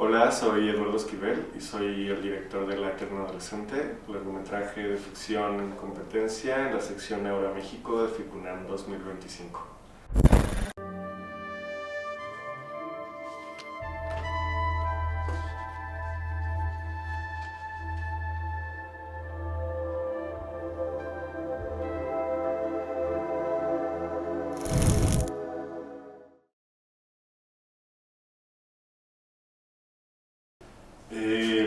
Hola, soy Eduardo Esquivel y soy el director de La Eterna Adolescente, largometraje de ficción en competencia en la sección Euro México de FICUNAM 2025.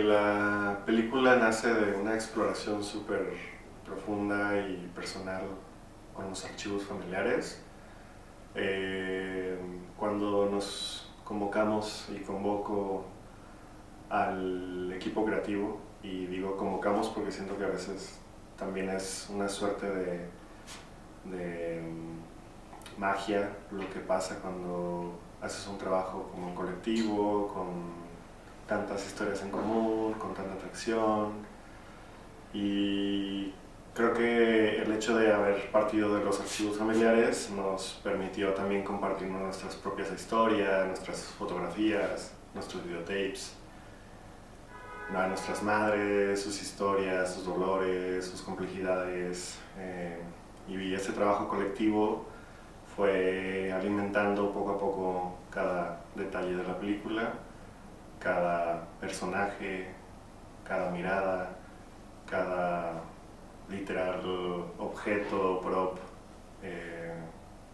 La película nace de una exploración súper profunda y personal con los archivos familiares. Cuando nos convocamos y convoco al equipo creativo, y digo convocamos porque siento que a veces también es una suerte de magia lo que pasa cuando haces un trabajo como un colectivo, con tantas historias en común, con tanta atracción. Y creo que el hecho de haber partido de los archivos familiares nos permitió también compartir nuestras propias historias, nuestras fotografías, nuestros videotapes, a nuestras madres, sus historias, sus dolores, sus complejidades. Y ese trabajo colectivo fue alimentando poco a poco cada detalle de la película, cada personaje, cada mirada, cada literal objeto, prop,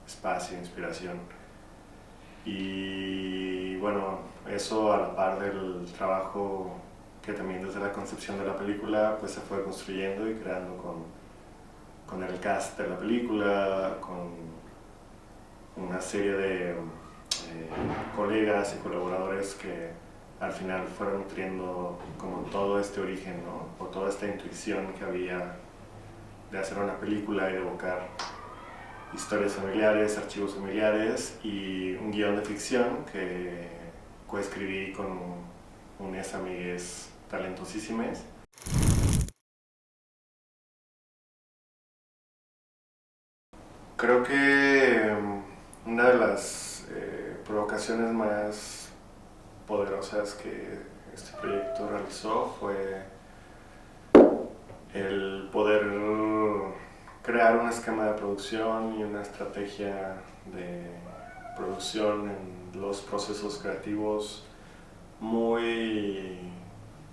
espacio, inspiración. Y bueno, eso a la par del trabajo que también desde la concepción de la película pues se fue construyendo y creando con el cast de la película, con una serie de colegas y colaboradores que al final fueron nutriendo como todo este origen, ¿no? O toda esta intuición que había de hacer una película y de evocar historias familiares, archivos familiares y un guión de ficción que coescribí con unas amigues talentosísimas. Creo que una de las provocaciones más poderosas que este proyecto realizó fue el poder crear un esquema de producción y una estrategia de producción en los procesos creativos muy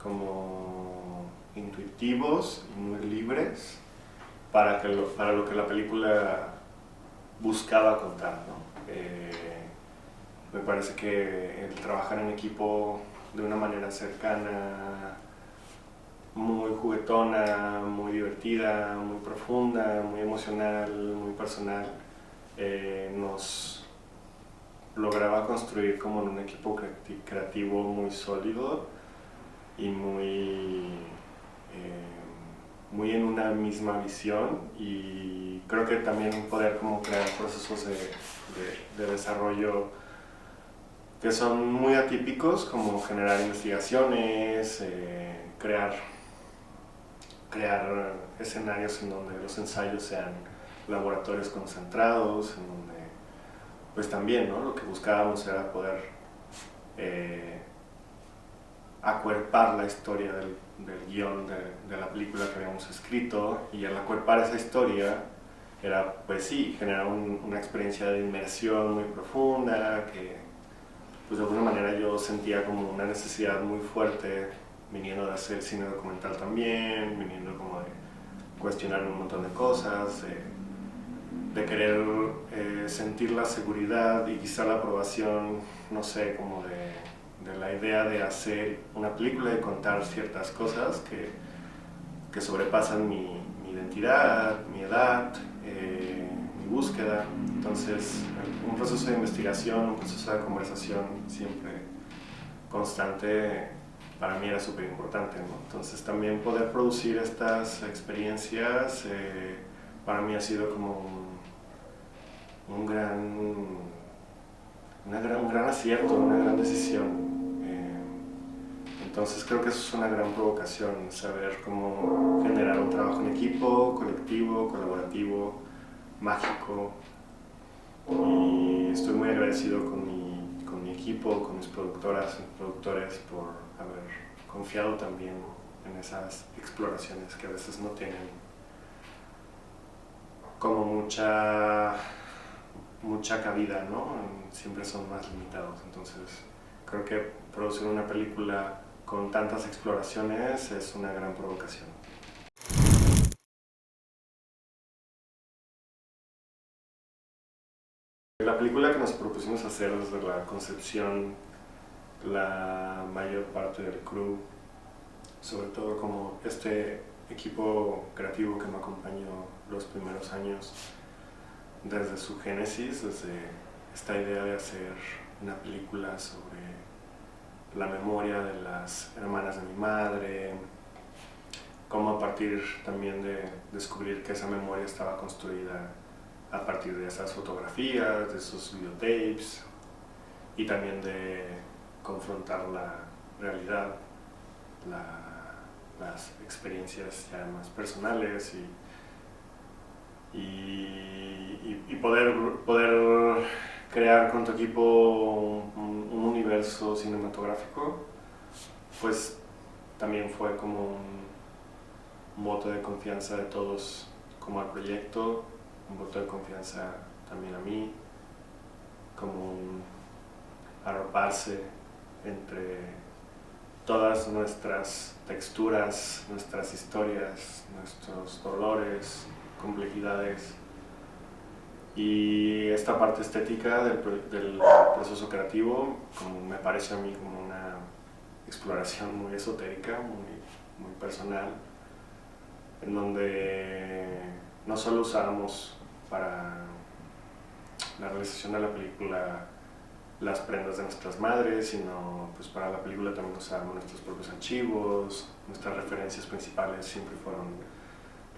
como intuitivos y muy libres para lo que la película buscaba contar, ¿no? Me parece que el trabajar en equipo de una manera cercana, muy juguetona, muy divertida, muy profunda, muy emocional, muy personal, nos lograba construir como en un equipo creativo muy sólido y muy en una misma visión, y creo que también poder como crear procesos de desarrollo que son muy atípicos, como generar investigaciones, crear escenarios en donde los ensayos sean laboratorios concentrados, en donde pues también, ¿no? Lo que buscábamos era poder acuerpar la historia del guión de la película que habíamos escrito, y al acuerpar esa historia era pues sí, generar una experiencia de inmersión muy profunda que pues de alguna manera yo sentía como una necesidad muy fuerte viniendo de hacer cine documental también, viniendo como de cuestionar un montón de cosas, de querer sentir la seguridad y quizá la aprobación, no sé, como de la idea de hacer una película y contar ciertas cosas que sobrepasan mi identidad, mi edad, mi búsqueda. Entonces, un proceso de investigación, un proceso de conversación siempre constante para mí era súper importante, ¿no? Entonces también poder producir estas experiencias para mí ha sido como un gran acierto, una gran decisión. Entonces creo que eso es una gran provocación, saber cómo generar un trabajo en equipo, colectivo, colaborativo, mágico. Y estoy muy agradecido con mi equipo, con mis productoras y productores por haber confiado también en esas exploraciones que a veces no tienen como mucha cabida, ¿no? Siempre son más limitados. Entonces creo que producir una película con tantas exploraciones es una gran provocación. La película que nos propusimos hacer desde la concepción, la mayor parte del crew, sobre todo como este equipo creativo que me acompañó los primeros años, desde su génesis, desde esta idea de hacer una película sobre la memoria de las hermanas de mi madre, cómo a partir también de descubrir que esa memoria estaba construida a partir de esas fotografías, de esos videotapes, y también de confrontar la realidad, las experiencias ya más personales y poder crear con tu equipo un universo cinematográfico, pues también fue como un voto de confianza de todos como al proyecto, un voto de confianza también a mí, como un arroparse entre todas nuestras texturas, nuestras historias, nuestros dolores, complejidades, y esta parte estética del proceso creativo como me parece a mí como una exploración muy esotérica, muy personal, en donde no solo usábamos para la realización de la película las prendas de nuestras madres, sino pues para la película también usábamos nuestros propios archivos. Nuestras referencias principales siempre fueron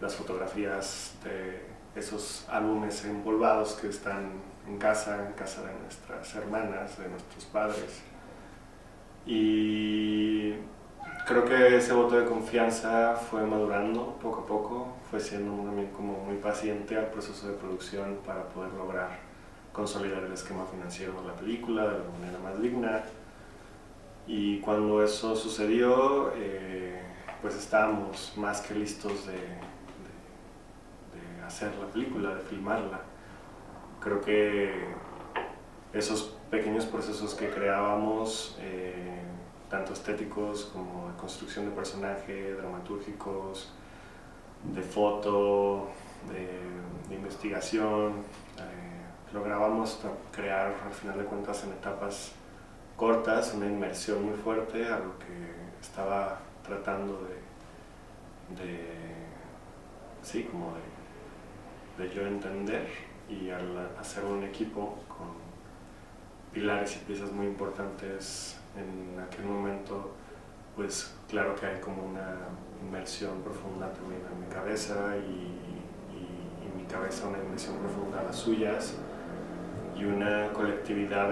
las fotografías de esos álbumes empolvados que están en casa de nuestras hermanas, de nuestros padres. Y creo que ese voto de confianza fue madurando poco a poco, fue siendo también como muy paciente al proceso de producción para poder lograr consolidar el esquema financiero de la película de la manera más digna. Y cuando eso sucedió, pues estábamos más que listos de hacer la película, de filmarla. Creo que esos pequeños procesos que creábamos, tanto estéticos como de construcción de personaje, dramatúrgicos, de foto, de investigación, lo grabamos crear al final de cuentas en etapas cortas, una inmersión muy fuerte a lo que estaba tratando sí, como de yo entender, y al hacer un equipo con pilares y piezas muy importantes en aquel momento, pues claro que hay como una inmersión profunda también en mi cabeza y mi cabeza una inmersión profunda a las suyas y una colectividad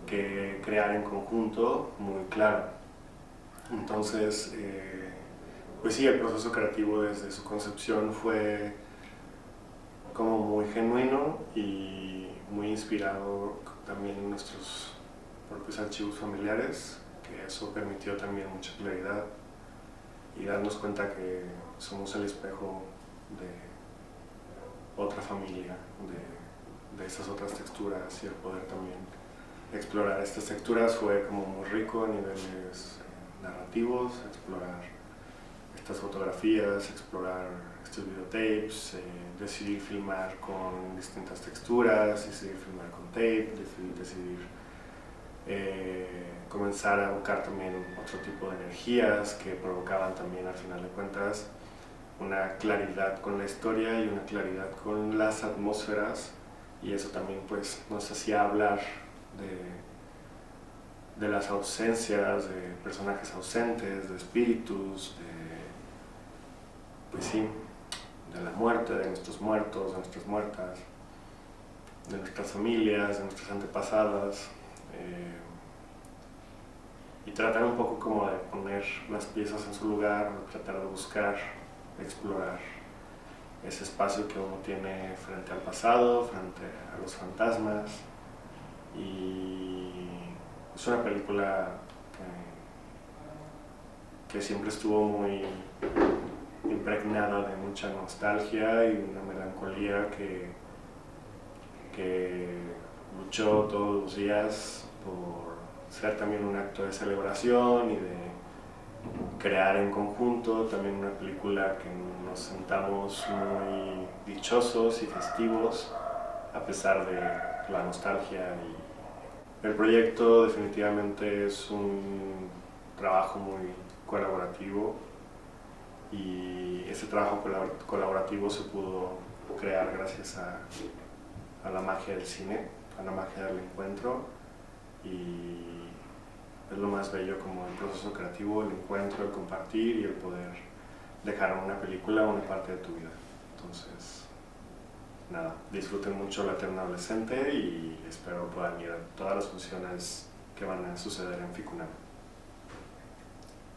que crear en conjunto muy clara. Entonces, pues sí, el proceso creativo desde su concepción fue como muy genuino y muy inspirado también en nuestros propios archivos familiares, que eso permitió también mucha claridad y darnos cuenta que somos el espejo de otra familia, de esas otras texturas, y el poder también explorar estas texturas fue como muy rico a niveles narrativos, explorar estas fotografías, explorar estos videotapes, decidir filmar con distintas texturas, decidir filmar con tape, decidir comenzar a buscar también otro tipo de energías que provocaban también al final de cuentas una claridad con la historia y una claridad con las atmósferas, y eso también pues nos hacía hablar de las ausencias, de personajes ausentes, de espíritus, pues sí, de la muerte, de nuestros muertos, de nuestras muertas, de nuestras familias, de nuestras antepasadas, y tratar un poco como de poner las piezas en su lugar, tratar de buscar, explorar ese espacio que uno tiene frente al pasado, frente a los fantasmas, y es una película que siempre estuvo muy impregnada de mucha nostalgia y una melancolía que luchó todos los días por ser también un acto de celebración y de crear en conjunto también una película que nos sentamos muy dichosos y festivos a pesar de la nostalgia. Y el proyecto definitivamente es un trabajo muy colaborativo y ese trabajo colaborativo se pudo crear gracias a la magia del cine, a la magia del encuentro, y es lo más bello como el proceso creativo, el encuentro, el compartir y el poder dejar en una película una parte de tu vida. Entonces, nada, disfruten mucho La Eterna Adolescente y espero puedan ir a todas las funciones que van a suceder en Ficunam.